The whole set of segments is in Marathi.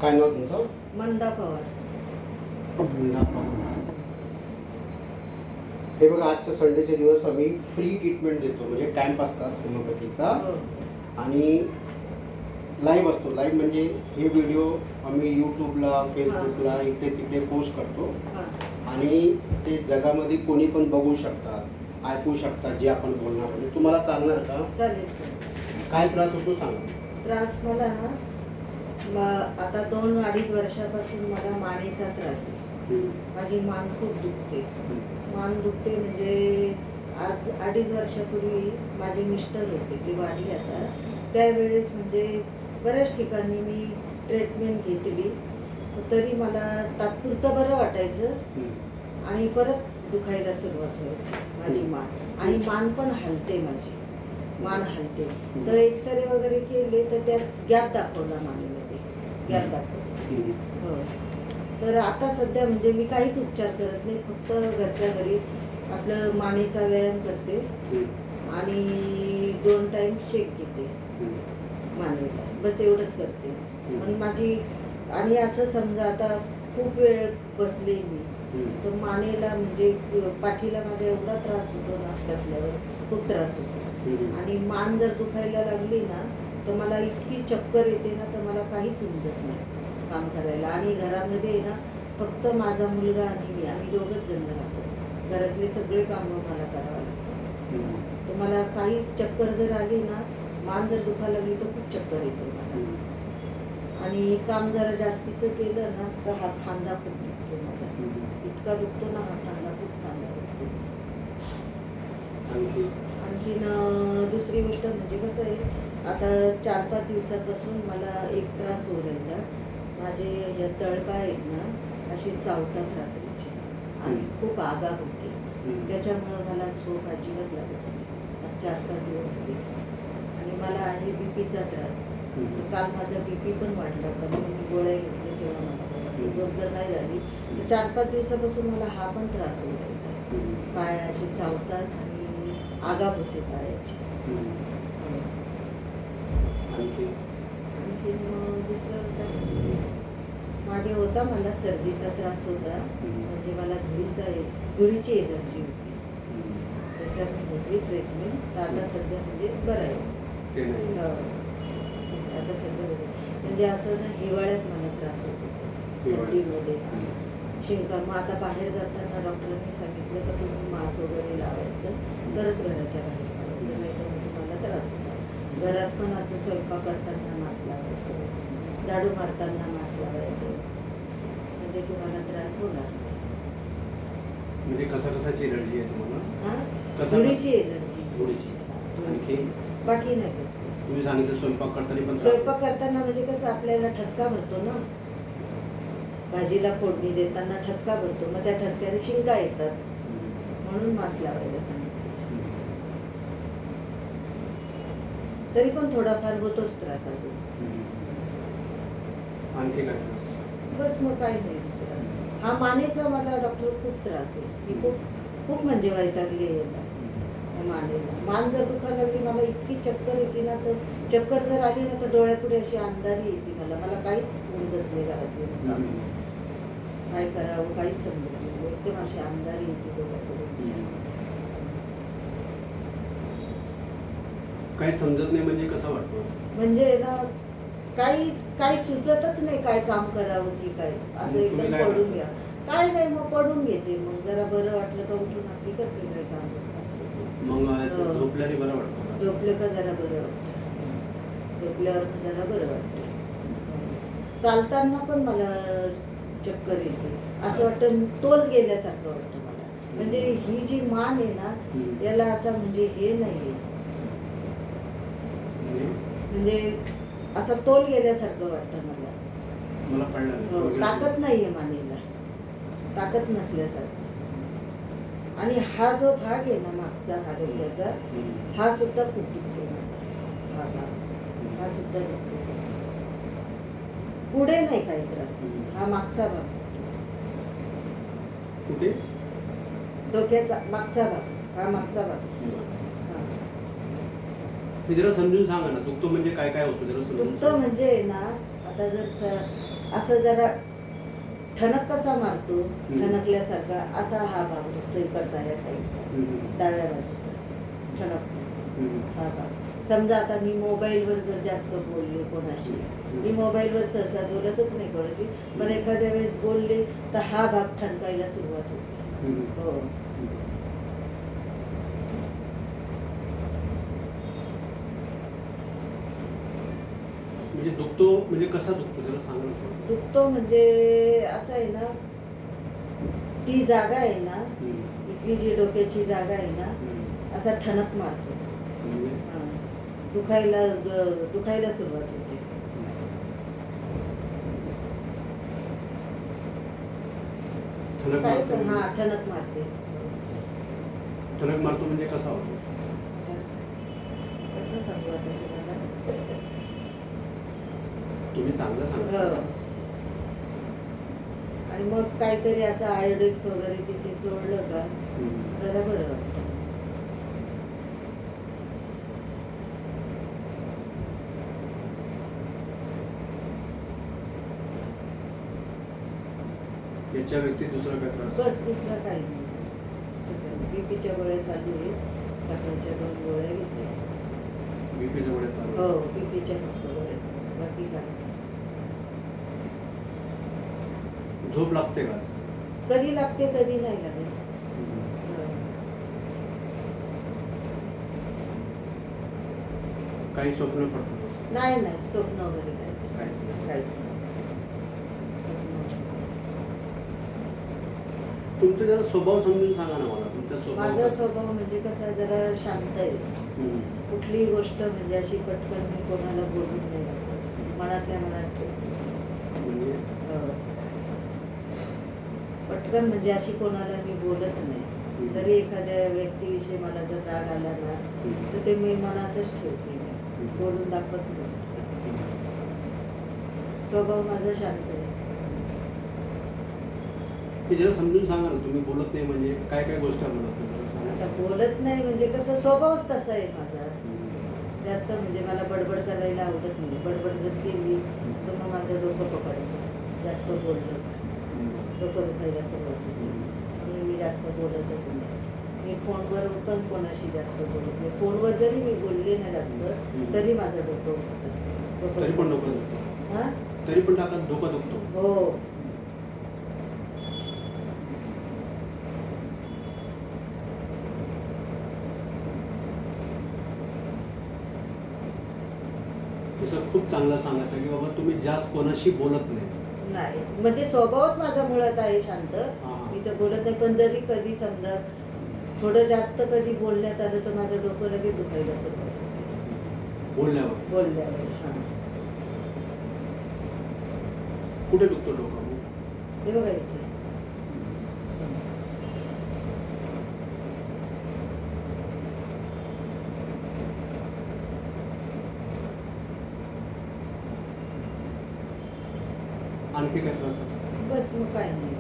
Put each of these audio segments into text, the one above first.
काय नाव तुमचं? मंदा पवार. हे बघा, आजच्या संडेचे दिवस आम्ही फ्री ट्रीटमेंट देतो, म्हणजे कॅम्प असतात होमिओपॅथीचा हो. आणि लाईव्ह असतो. लाईव्ह म्हणजे हे व्हिडिओ आम्ही यूट्यूबला, फेसबुकला इकडे तिकडे पोस्ट करतो हां. आणि ते जगामध्ये कोणी पण बघू शकतात, ऐकू शकतात जे आपण बोलणार. म्हणजे तुम्हाला चालणार का? चालेल चालेल. काय त्रास होतो सांगा. त्रास मला ना आता 2-2.5 वर्षापासून मला मानेचा त्रास आहे. माझी मान खूप दुखते. मान दुखते म्हणजे आज 2.5 वर्षापूर्वी माझे मिस्टर होते, ते वारले आता. त्यावेळेस म्हणजे बऱ्याच ठिकाणी मी ट्रीटमेंट घेतली, तरी मला तात्पुरतं बरं वाटायचं आणि परत दुखायला सुरुवात व्हायची माझी मान. आणि मान पण हलते, माझी मान हलते. तर एक्सरे वगैरे केले तर त्यात गॅप दाखवला, मानेमध्ये गॅप दाखवला. हो. तर आता सध्या म्हणजे मी काहीच उपचार करत नाही, फक्त घरच्या घरी आपलं मानेचा व्यायाम करते आणि 2 टाइम शेक घेते मानेला, बस एवढंच करते. पण माझी आणि असं समजा आता खूप वेळ बसले मी, तर मानेला म्हणजे पाठीला माझा एवढा त्रास होतो ना, बसल्यावर खूप त्रास होतो. आणि मान जर दुखायला लागली ना, तर मला इतकी चक्कर येते ना, तर मला काहीच समजत नाही काम करायला. आणि घरामध्ये ना फक्त माझा मुलगा आणि मी, आम्ही दोघंच जण राहतो. घरातले सगळे कामं मला करावं लागतात. तर मला काही चक्कर जर आली ना, मान जर दुखायला लागली तर खूप चक्कर येते मला. आणि काम जरा जास्तीचं केलं ना, तर हा खांदा खूप दुखतो मला. इतका दुखतो ना हा खांदा, खूप खांदा दुखतो. आणखीन दुसरी गोष्ट म्हणजे कसं आहे, आता 4-5 दिवसापासून मला एक त्रास होऊ राहिला. माझे हे तळपाय आहेत ना, असे चावतात रात्रीचे आणि खूप आगाग होते. त्याच्यामुळं मला झोप अजिबात लागत नाही. 4-5 दिवस झाले. आणि मला आहे बीपीचा त्रास. काल माझा बीपी पण वाढला होता, मी गोळ्या घेतल्या तेव्हा मला झोप जर नाही झाली तर 4-5 दिवसापासून मला हा पण त्रास होत राहिला. पाय असे चावतात आणि आगाग होते पायाची. आणखीन दुसरं काय, मागे होता मला सर्दीचा त्रास होता, म्हणजे मला धुळीची एलर्जी होती. त्याच्यावर मी घेतली ट्रीटमेंट, तर आता सध्या म्हणजे बरं आहे. आता सध्या म्हणजे असं ना, हिवाळ्यात मला त्रास होतो, थंडीमध्ये शिंका. मग आता बाहेर जाताना डॉक्टरांनी सांगितलं का तुम्ही मास्क वगैरे लावायचं, तरच घराच्या बाहेर पडायचं, नाही तर मग तुम्हाला त्रास होता. घरात पण असं स्वयंपाक करताना मास्क लावायचं, झाडू मारताना मास्क लावायचं, म्हणजे तुम्हाला त्रास होणार नाही. म्हणजे कशाची एलर्जी आहे तुम्हाला? हां, धुळीची एलर्जी. धुळीची. बाकी नाही कसं. तुम्ही सांगितलं स्वयंपाक करताना पण स्वयंपाक करताना म्हणजे कसं आपल्याला ठसका भरतो ना, भाजीला फोडणी देताना ठसका भरतो, मग त्या ठसक्याने शिंका येतात, म्हणून मास्क लावायला सांगितलं. तरी पण थोडाफार होतोच त्रास अजून. आणखी काय? बस मग काही नाही दुसरं. हा मानेचा मला डॉक्टर खूप त्रास आहे. मी खूप म्हणजे वैतागली आहे मानेला. मान जर दुखायला लागली, मला इतकी चक्कर येते ना, तर चक्कर जर आली ना तर डोळ्यापुढे अशी अंधारी येते मला काहीच समजत नाही घरातले काय करावं, काहीच समजत नाही. एकदम अशी अंधारी येते डोळ्यापुढे. काही समजत नाही म्हणजे कसं वाटतं? म्हणजे ना काही सुचतच नाही काय काम करावं की काय, असं एकदम पडून घ्या. काय नाही, मग पडून घेते. मग जरा बरं वाटलं तर उठून आपली करते काय काम. मग झोपल्याने बरं वाटतं? झोपलं का जरा बरं वाटतं, झोपल्यावर जरा बरं वाटतं. चालताना पण मला चक्कर येते, असं वाटतं तोल गेल्यासारखं वाटतं मला. म्हणजे ही जी मान आहे ना, याला असं म्हणजे हे नाही, म्हणजे असं तोल गेल्यासारखं वाटतं मला कळलं. ताकद नाहीये मानेला, ताकद नसल्यासारखं. आणि हा जो भाग आहे ना मागचा, हा डोक्याचा, हा सुद्धा खूप दुखतो माझा. हा भाग, हा सुद्धा दुखतो. पुढे नाही काही त्रास, हा मागचा भाग. कुठे? डोक्याचा मागचा भाग, हा मागचा भाग. जरा समजून सांगा ना, दुखतो म्हणजे काय काय होतं जरा समजून. दुखतं म्हणजे ना, आता जर असं जरा ठणक कसा मारतो ठणकल्यासारखा असा हा भाग दुखतो इकडचा या साईडचा डाव्या बाजूचा ठणक हा भाग. समजा आता मी मोबाईलवर जर जास्त बोलले कोणाशी, मी मोबाईलवर सहसा बोलतच नाही कोणाशी, पण एखाद्या वेळेस बोलले तर हा भाग ठणकायला सुरुवात होते. हो. म्हणजे दुखतो म्हणजे कसा दुखतो त्याला सांगा. दुखतो म्हणजे असं आहे ना, ती जागा आहे ना, इथली जी डोक्याची जागा आहे ना, असा ठणक मारतो. हा. दुखायला सुरुवात होते. काय पण हा ठणक मारते. ठणक मारतो म्हणजे कसा होतो? कसं सांगू आता तुम्हाला? तुम्ही चांगलं सांगा. आणि मग काहीतरी असं आयोडेक्स वगैरे तिथे चोळलं का जरा बरं वाटतं. याच्या व्यक्ती दुसरा काय त्रास? बस दुसरा काही नाही. बीपीच्या गोळ्या चालू आहे, सकाळच्या 2 गोळ्या घेते. बीपीच्या गोळ्या चालू? हो, बीपीच्या फक्त गोळ्या, बाकी काय. झोप लागते का? कधी लागते कधी नाही लागत. काही स्वप्न पडतात? नाही नाही, स्वप्न वगैरे काहीच काहीच नाही. तुमचा जरा स्वभाव समजून सांगा ना मला. तुमचा स्वभाव? माझा स्वभाव म्हणजे कसा जरा शांत आहे. कुठलीही गोष्ट म्हणजे अशी पटकन मी कोणाला बोलून नाही लागत, मनातल्या मनात ठेवते. पटकन म्हणजे अशी कोणाला मी बोलत नाही. जरी एखाद्या व्यक्तीविषयी मला जर राग आला ना, तर ते मी मनातच ठेवते, बोलून दाखवत नाही. स्वभाव माझा शांत आहे. जरा समजून सांगा ना, तुम्ही बोलत नाही म्हणजे काय काय गोष्ट आता बोलत नाही म्हणजे कसं, स्वभावच तसा आहे माझा. जास्त म्हणजे मला बडबड करायला आवडत नाही. बडबड जर केली तर मग माझं डोकं पकडतं. जास्त बोललं डोकं दुखायला सुरुवात होते. म्हणून मी जास्त बोलतच नाही. मी फोनवर पण कोणाशी जास्त बोलत नाही. फोनवर जरी मी बोलले ना जास्त, तरी माझं डोकं दुखतं. तरी पण डोकं दुखतं? हां, तरी पण टाकत डोकं दुखतो? हो. तसं खूप चांगलं सांगत की बाबा तुम्ही जास्त कोणाशी बोलत नाही. नाही म्हणजे स्वभावच माझा मुळात आहे शांत. मी तर बोलत नाही, पण जरी कधी समजा थोडं जास्त कधी बोलण्यात आलं तर माझं डोकं लगेच दुखायला सुरुवात होते. बोलल्यावर हां. कुठे दुखतो डोकं? हे बघा इथे. आणखी काय त्रास असतो? बस मग काय नाही.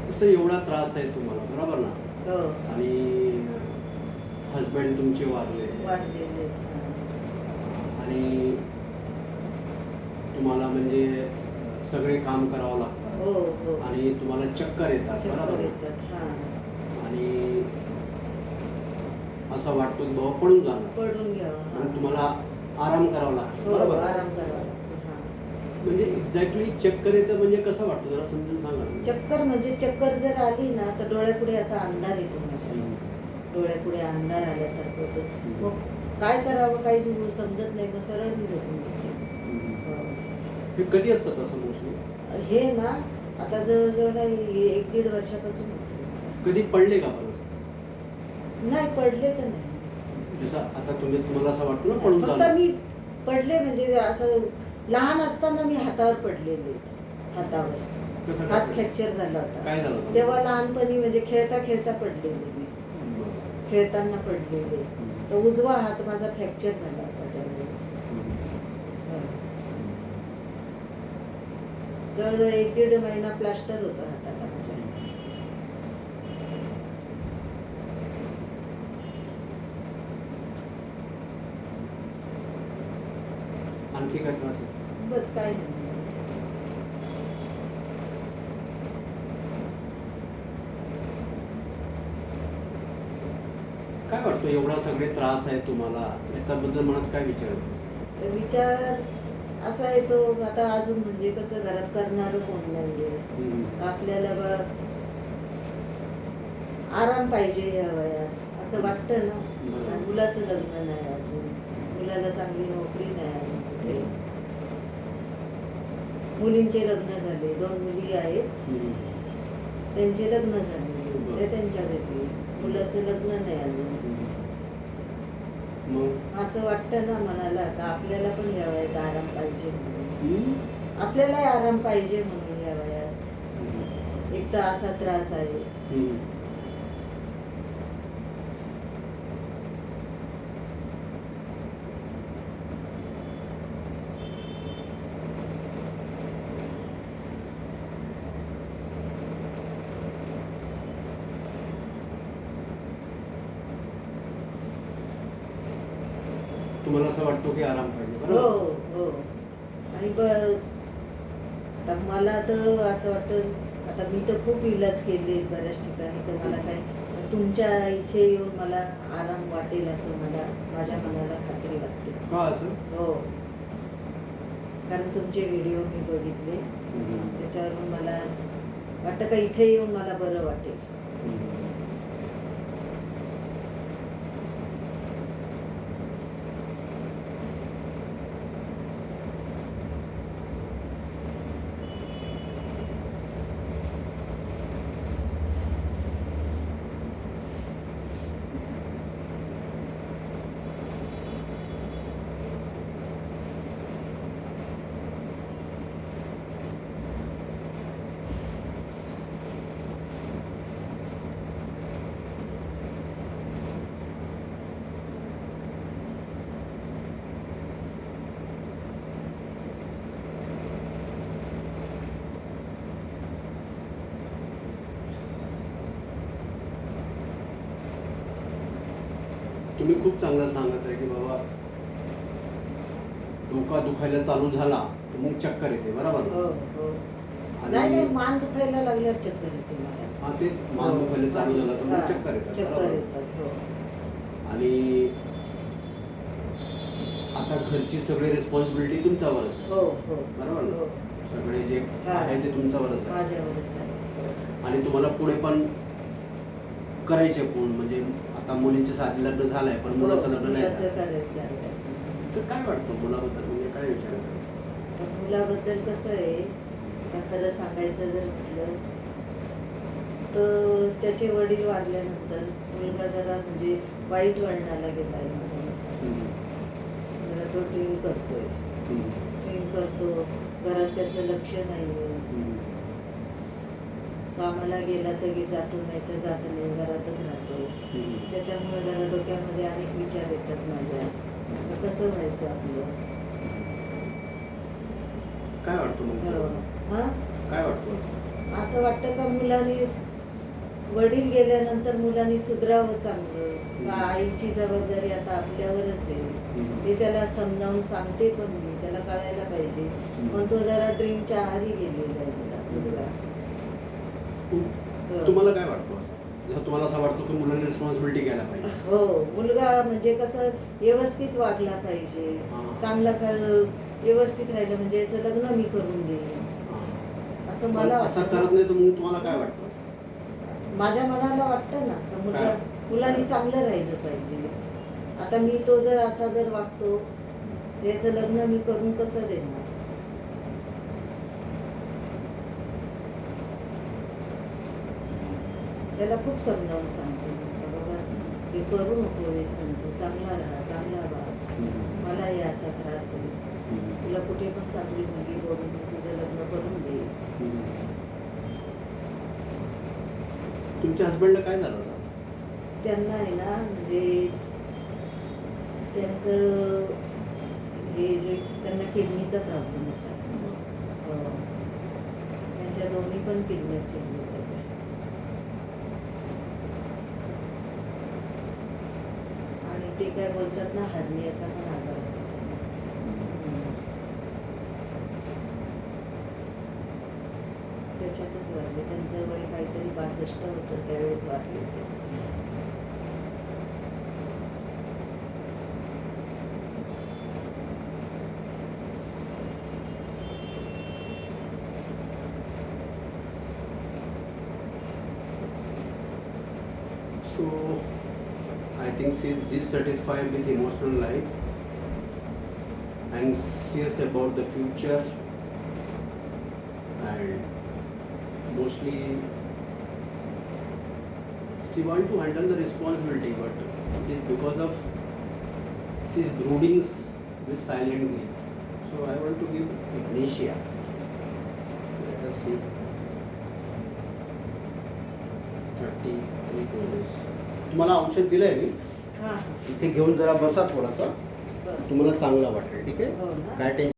तसं एवढा त्रास आहे तुम्हाला, बरोबर ना? हो. आणि हजबंड तुमचे वारलेले आणि तुम्हाला म्हणजे सगळे काम करावं लागतं. हो हो. आणि तुम्हाला चक्कर येतात, बरोबर? आणि असं वाटतं की बाबा पडून घ्यावं आणि तुम्हाला आराम करावा लागतो, बरोबर? आराम करावा लागतो. म्हणजे एक्झॅक्टली चक्कर येतं म्हणजे कसं वाटतं जरा समजून सांगा. चक्कर म्हणजे चक्कर जर आली ना तर डोळ्यापुढे असा अंधार येतो माझ्या. डोळ्यापुढे अंधार आल्यासारखं होतं. मग काय करावं काही समजत नाही, मग सरळ मी झोपून घेते. हे कधी असतं तसं मोस्टली? हे ना आता जवळजवळ 1-1.5 वर्षापासून होतं. कधी पडले का परत? नाही पडले तर नाही. जसं आता तुम्हाला असं वाटतं ना पडून फक्त मी पडले म्हणजे असं लहान असताना मी हातावर पडलेले. हातावर हात फ्रॅक्चर झाला होता. काय झालं तेव्हा लहानपणी म्हणजे खेळता खेळता पडलेले मी. खेळताना पडलेले. तर उजवा हात माझा फ्रॅक्चर झाला होता त्यावेळेस. जवळजवळ 1-1.5 महिना प्लास्टर होतं हाताला. आणखी काय त्रास आहे? बस काय नाही. काय वाटतं एवढा सगळे त्रास आहे तुम्हाला, याच्याबद्दल मनात काय विचार येतो? तर विचार असा येतो आता अजून म्हणजे कसं घरात करणारं कोण नाहीये. आपल्याला आराम पाहिजे या वयात असं वाटतं ना. बरोबर. आणि मुलाचं लग्न नाही अजून, मुलाला चांगली नोकरी नाही अजून कुठे. मुलींचे लग्न झाले, 2 मुली आहेत, त्यांचे लग्न झाले, ते त्यांच्या घरी. मुलाचं लग्न नाही अजून. मग असं वाटतं ना मनाला का आपल्याला पण या वयात आराम पाहिजे म्हणून. आपल्यालाही आराम पाहिजे म्हणून या वयात. एक तर असा त्रास आहे. तुम्हाला असं वाटतं की आराम पाहिजे, हो बरोबर? हो. आणि आता मला तर असं वाटतं, आता मी तर खूप इलाज केले बऱ्याच ठिकाणी, तर मला काय तुमच्या इथे येऊन मला आराम वाटेल असं मला माझ्या मनाला खात्री वाटते. का असं? हो, कारण तुमचे व्हिडिओ मी बघितले, त्याच्यावरून मला वाटतं का इथे येऊन मला बरं वाटेल. तुम्ही खूप चांगलं सांगत आहे की बाबा डोका दुखायला चालू झाला तर मग चक्कर येते, बरोबर हो ना? हो. नाही नाही, आणि मान दुखायला लागल्यावर चक्कर येते मला. हा तेच, मान दुखायला चालू झाला तर मग हा, चक्कर येतात, चक्कर बरोबर? येतात. हो आणि आता घरची सगळी रिस्पॉन्सिबिलिटी तुमच्यावरच आहे, हो हो बरोबर ना? हो. सगळे जे हा. आहे ते तुमच्यावरच आहे. माझ्यावरच आहे. आणि तुम्हाला पुढे पण करायचे कोण, म्हणजे आता मुलींच्या साधी लग्न झालंय पण मुलाचं लग्न नाही मुलाचं झालं. करायचं आहे. तर काय वाटतं मुलाबद्दल, म्हणजे काय विचार करायचा? तर मुलाबद्दल कसं आहे, आता खरं सांगायचं जर म्हटलं तर त्याचे वडील वारल्यानंतर मुलगा जरा म्हणजे वाईट वळणाला गेलाय माझ्या मताने. जरा तो ड्रिंक करतोय, ड्रिंक करतो, घरात त्याचं लक्ष नाही. कामाला गेला तर जातो, नाही तर जात नाही, घरातच राहतो. त्याच्यामुळे जरा डोक्यामध्ये अनेक विचार येतात माझ्या, मग कसं व्हायचं आपलं. काय वाटतं मग? हा, काय वाटतं असं? असं वाटतं का मुलांनी, वडील गेल्यानंतर मुलांनी सुधरावं चांगलं, का आईची जबाबदारी आता आपल्यावरच आहे. ते त्याला समजावून सांगते पण मी, त्याला कळायला पाहिजे. पण तो जरा ड्रिंकच्या आहारी गेलेला आहे मुलगा. तुम्हाला काय वाटतं असं? जसं तुम्हाला असं वाटतं की मुलांनी रिस्पॉन्सिबिलिटी घ्यायला पाहिजे? हो, मुलगा म्हणजे कसं व्यवस्थित वागला पाहिजे, चांगला व्यवस्थित राहिलं म्हणजे याचं लग्न मी करून देईन असं मला असं वाटतं. करत नाही तर मग तुम्हाला काय वाटतं? माझ्या मनाला वाटतं ना का मुलांनी चांगलं राहिलं पाहिजे. आता मी तो जर असा जर वागतो, याचं लग्न मी करून कसं देणार. त्याला खूप समजावून सांगते बाबा, हे करू नको, हे सांगतो चांगला राहा, चांगला वाग, मला हे असा त्रास आहे, तुला कुठे पण चांगली मुलगी बघून मी तुझं लग्न करून दे. तुमच्या हसबंडला काय झालं होतं? त्यांना आहे ना म्हणजे त्यांचं हे जे त्यांना किडनीचा प्रॉब्लेम होता. त्यांच्या दोन्ही पण किडनी होत्या. आणि ते काय बोलतात ना, हर्नियाचा पण आजार होता त्यांना. त्याच्यातच वारले. त्यांचं वय काहीतरी 62 होतं त्यावेळेस वारले ते. So I think she is dissatisfied with emotional life, anxious about the future, and mostly she want to handle the responsibility, but it is because of she is brooding with silent grief. So I want to give Ignatia. Let us see. 33 doses. तुम्हाला औषध दिलं आहे मी. हां इथे घेऊन जरा बसा थोडासा, बरं तुम्हाला चांगलं वाटेल. ठीक आहे, हो ना काय टेन्शन